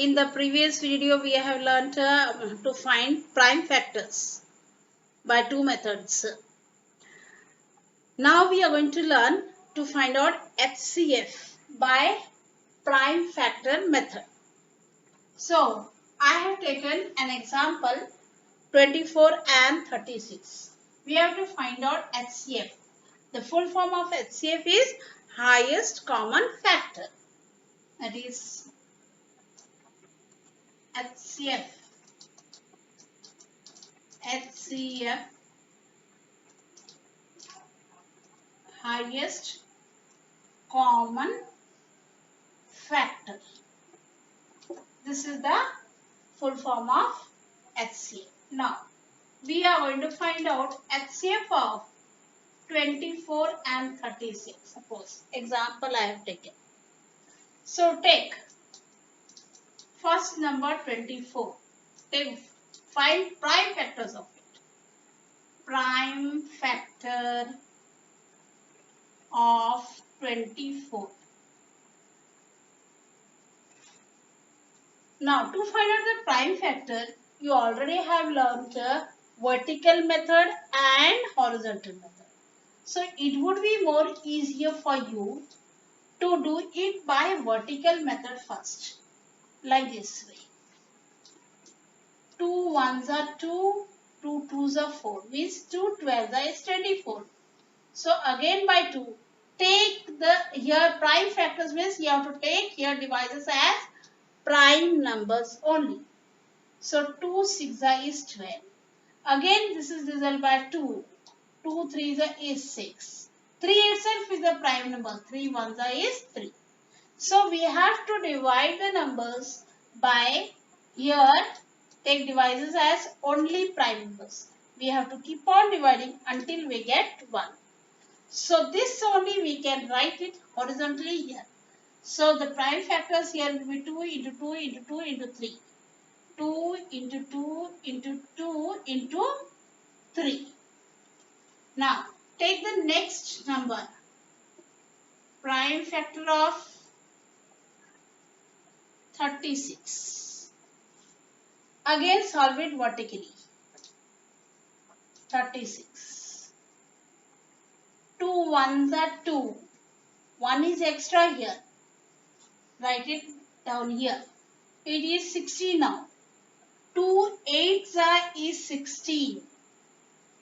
In the previous video, we have learnt to find prime factors by two methods. Now we are going to learn to find out HCF by prime factor method. So, I have taken an example 24 and 36. We have to find out HCF. The full form of HCF is highest common factor. That is HCF. HCF, highest common factor. This is the full form of HCF. Now, we are going to find out HCF of 24 and 36. Suppose, example I have taken. So, take first number 24. Find prime factors of it. Prime factor of 24. Now, to find out the prime factor, you already have learned the vertical method and horizontal method. So, it would be more easier for you to do it by vertical method first. Like this way. 2 1s are 2, 2 2s are 4. Means 2 12s is 24. So, again by 2. Take the here prime factors means you have to take here divisors as prime numbers only. So 2 6 is 12. Again this is divided by 2. 2 3 is 6. 3 itself is a prime number. 3 1s is 3. So we have to divide the numbers by here take divisors as only prime numbers. We have to keep on dividing until we get 1. So this only we can write it horizontally here. So the prime factors here will be 2 into 2 into 2 into 3. 2 into 2 into 2 into 3. Now take the next number. Prime factor of 36. Again solve it vertically. 36. 2 1s are 2. 1 is extra here. Write it down here. It is 16 now. 2 8s is 16.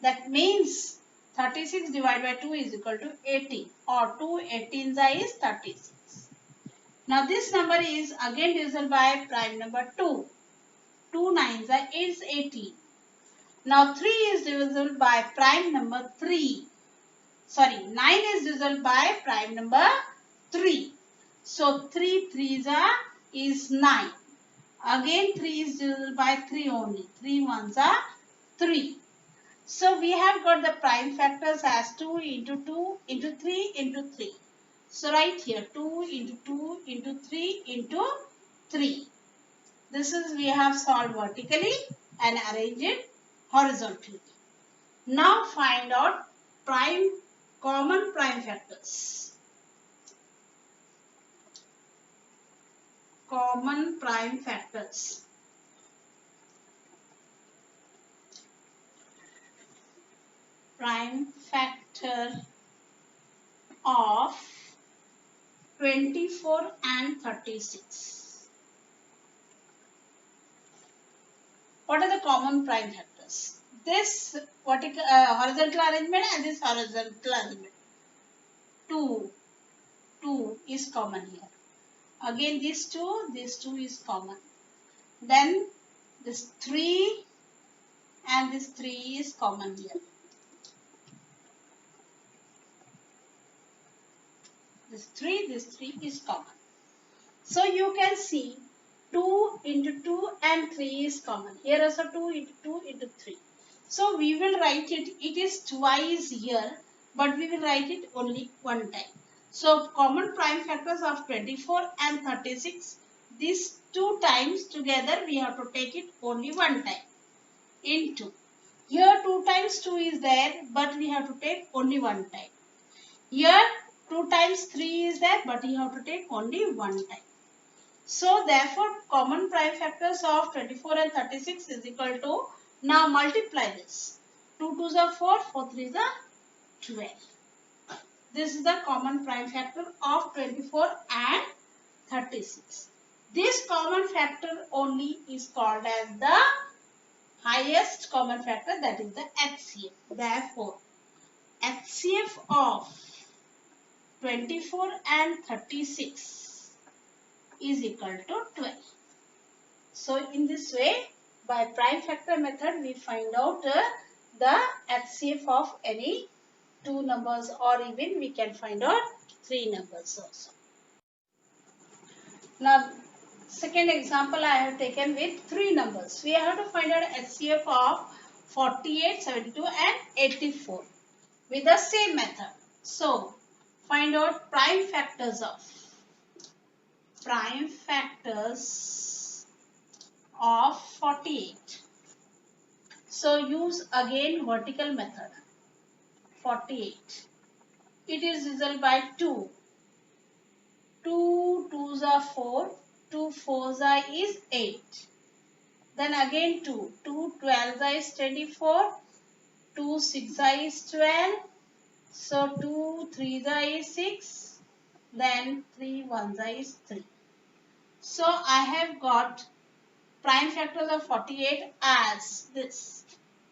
That means 36 divided by 2 is equal to 18 or 2 18s is 36. Now this number is again divisible by prime number 2. 2 9s is 18. Now 3 is divisible by prime number 3. Sorry, 9 is divisible by prime number 3. So 3 3s is 9. Again 3 is divisible by 3 only. 3 1s are 3. So we have got the prime factors as 2 into 2 into 3 into 3. So right here 2 into 2 into 3 into 3. This is we have solved vertically and arranged it horizontally. Now find out common prime factors. Common prime factors. Prime factor of 24 and 36. What are the common prime factors? This vertical horizontal arrangement and this horizontal arrangement. 2 is common here. Again this 2 is common. Then this 3 and this 3 is common here. This 3 is common. So you can see 2 into 2 and 3 is common. Here also 2 into 2 into 3. So we will write it. It is twice here, but we will write it only one time. So common prime factors of 24 and 36. These two times together we have to take it only one time. Into. Here 2 times 2 is there, but we have to take only one time. Here 2 times 3 is there, but you have to take only one time. So therefore common prime factors of 24 and 36 is equal to, now multiply this. 2 2s are 4, 4 3s are 12. This is the common prime factor of 24 and 36. This common factor only is called as the highest common factor, that is the HCF. Therefore, HCF of 24 and 36 is equal to 12. So in this way, by prime factor method, we find out the HCF of any two numbers, or even we can find out three numbers also. Now, second example I have taken with three numbers. We have to find out HCF of 48, 72 and 84 with the same method. So, find out prime factors of 48. So, use again vertical method. 48. It is divided by 2. 2 2s are 4. 2 4s are is 8. Then again 2. 2 12s is 24. 2 6s is 12. So 2 3s is 6. Then 3 1s is 3. So I have got prime factors of 48 as this.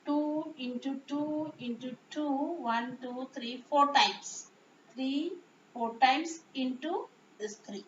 2 into 2 into 2, 1, 2, 3, 4 times. 3, 4 times into this 3.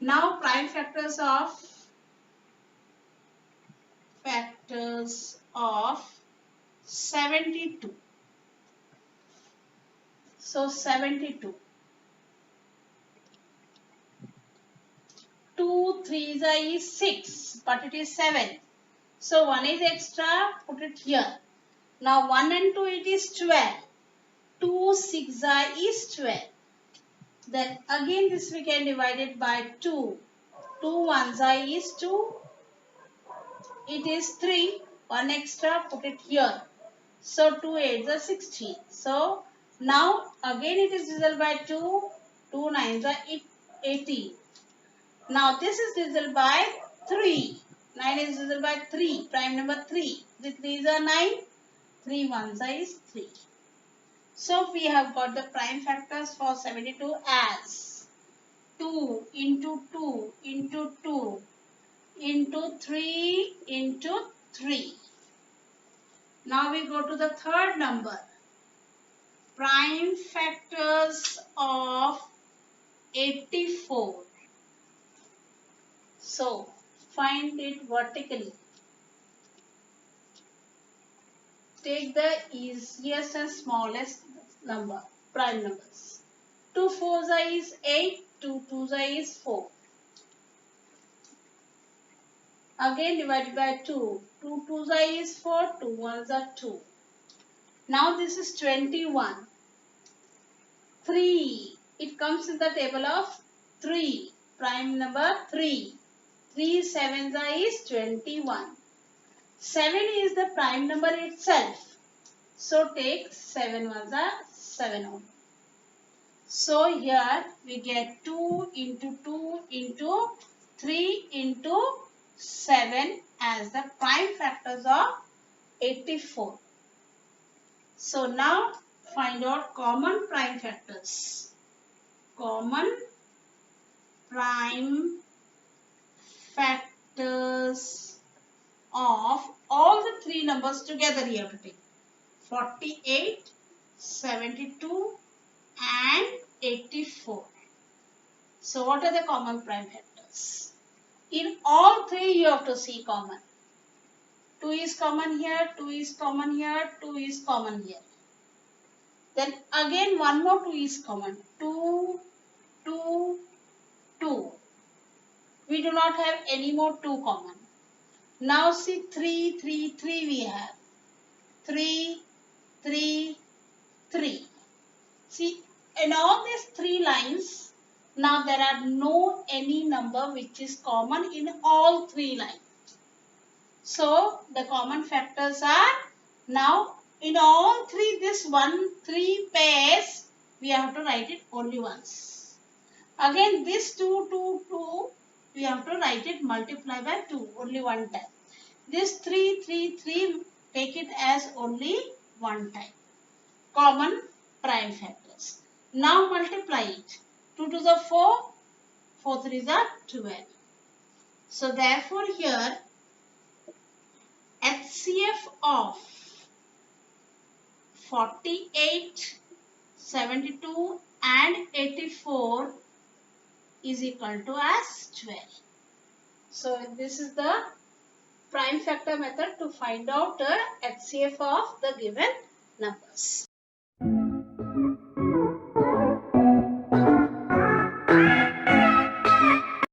Now prime factors of 72. So 72. 2 3s is 6, but it is 7. So 1 is extra, put it here. Now 1 and 2 it is 12. 2 6 is 12. Then again this we can divide it by 2. 2 1s is 2. It is 3. 1 extra, put it here. So 2 8s are 16. So now again it is divisible by 2. 2 9s are 18. Now this is divisible by 3. 9 is divisible by 3. Prime number 3. 3 3s are 9. 3 1s is 3. So we have got the prime factors for 72 as 2 into 2 into 2 into 3 into 3. Now we go to the third number. Prime factors of 84. So find it vertically. Take the easiest and smallest number, prime numbers. 2 4s is 8, 2 2s is 4. Again divided by 2. 2 2s is 4, 2 1s are 2. Now this is 21. 3. It comes in the table of 3. Prime number 3. 3 7s is 21. 7 is the prime number itself. So take 7 1s are 7 only. So here we get 2 into 2 into 3 into 7 as the prime factors of 84. So now find out common prime factors. Common prime factors of all the three numbers together you have to take. 48, 72 and 84. So what are the common prime factors? In all three you have to see common. 2 is common here, 2 is common here, 2 is common here. Then again one more 2 is common. 2, 2, 2. We do not have any more 2 common. Now see 3, 3, 3 we have. 3, 3, 3. See, in all these 3 lines, now there are no any number which is common in all 3 lines. So the common factors are, now in all 3, this 1, 3 pairs, we have to write it only once. Again this 2, we have to write it multiply by 2 only one time. This 3, take it as only one time. Common prime factors. Now multiply it. 2 to the 4, 4 3 is 12. So therefore here HCF of 48, 72 and 84 is equal to as 12. So this is the prime factor method to find out the HCF of the given numbers.